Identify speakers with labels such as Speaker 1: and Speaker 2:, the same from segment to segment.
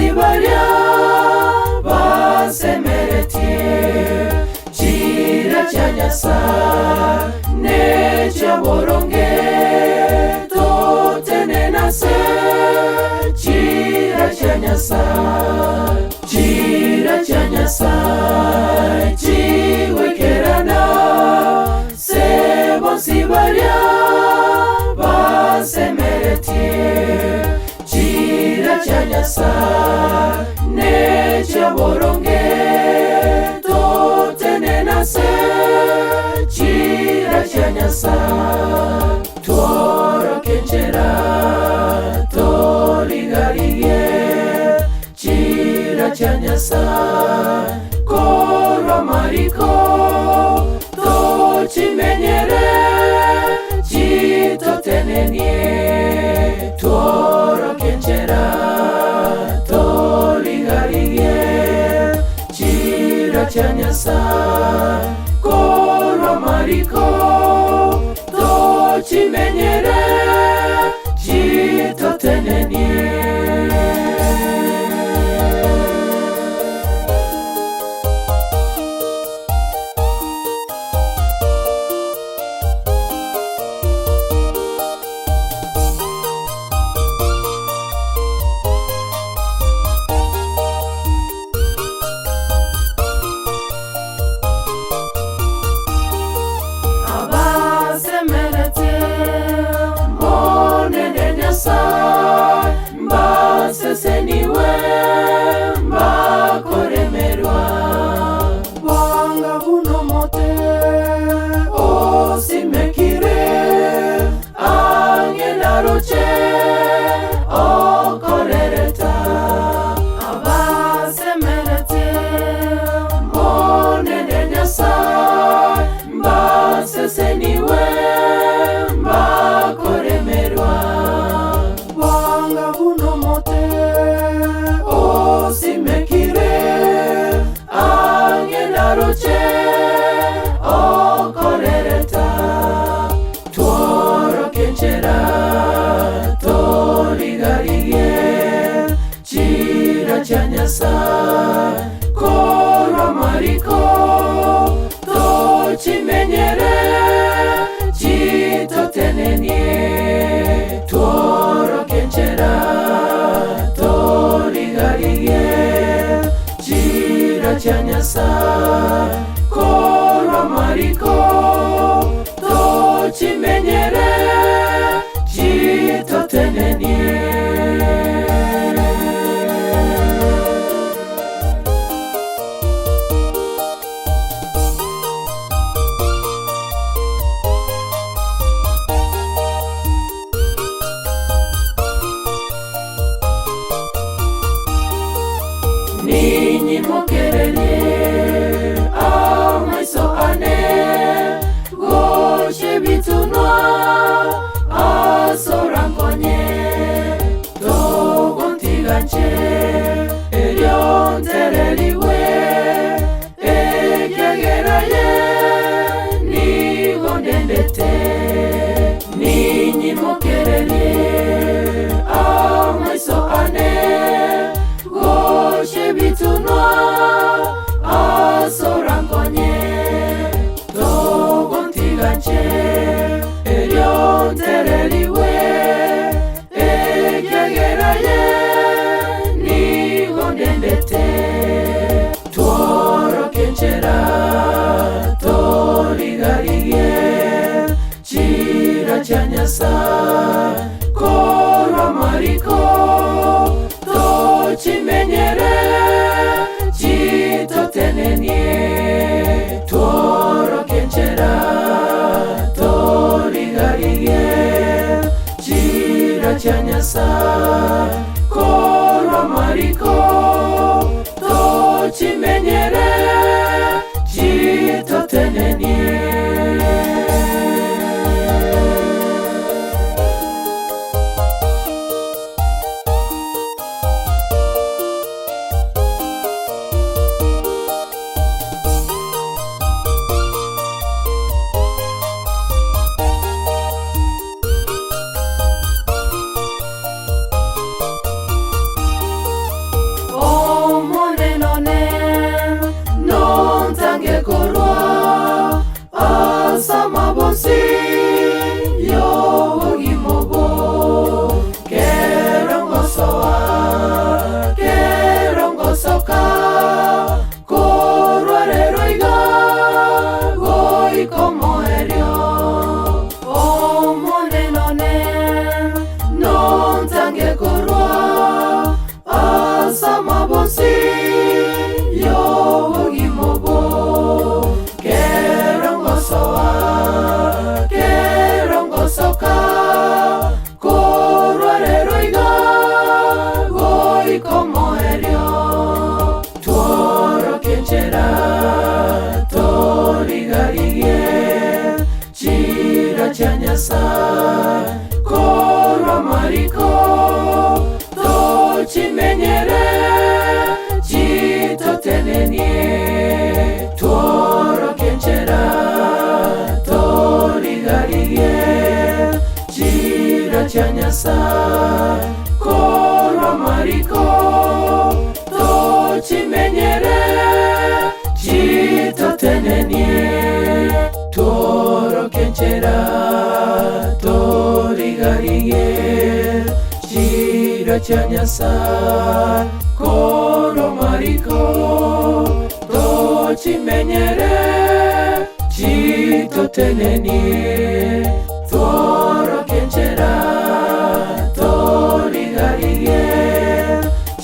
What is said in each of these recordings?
Speaker 1: bose baria basemeretie chira cha Nyasaye necha boronge totene nase chira cha Nyasaye chiwekerana se bose baria basemeretie chira cha Nyasaye necha boronge totene nase chira cha Nyasaye tuoro kenchera toligarigie chira cha Nyasaye korwa mariko tochimenyere chitotenenie tuoro kenchera toligarigie chira cha Nyasaye korwa mariko tochimenyere chitotenenie. Seniwe mbakoremerwa wanga buno mote osimekire angela roche okorereta abasemerete monene Nyasaye mbaseseniwe mbakoremerwa wanga buno mote osimekire angela roche okorereta tuoro kenchera toligarigie chira cha Nyasaye korwa mariko tochimenyere chitotenenie tuoro kenchera toligarigie chira cha Nyasaye korwa mariko tochimenyere chitotenenie. Ninyi mokerelie amaiso ane goshe bitunwa asorankonye togontiganche eriontereriwe ekegeraye nigondendete ninyi mokerelie amaiso ane bitunwa asorankonye togontiganche eriontereriwe ekegeraye nigondendete tuoro kenchera toligarigie chira cha Nyasaye korwa mariko tochimenyere chitotenenie tuoro kenchera toligarigie chira cha Nyasaye korwa mariko tochimenyere chitotenenie. mosi yo gimobo kerongosoka korwareroiga goikomoerio tworokenchera torigarigie chira cha Nyasaye korwa mariko tochimenyere chitotenenie tworokenchera torigarigie chira cha Nyasaye korwa mariko tochimenyere chitotenenie tworokenchera torigarigie chira cha Nyasaye korwa mariko tochimenyere chitotenenie tworokenchera torigarigie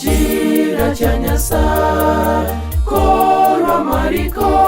Speaker 1: chira cha Nyasaye korwa mariko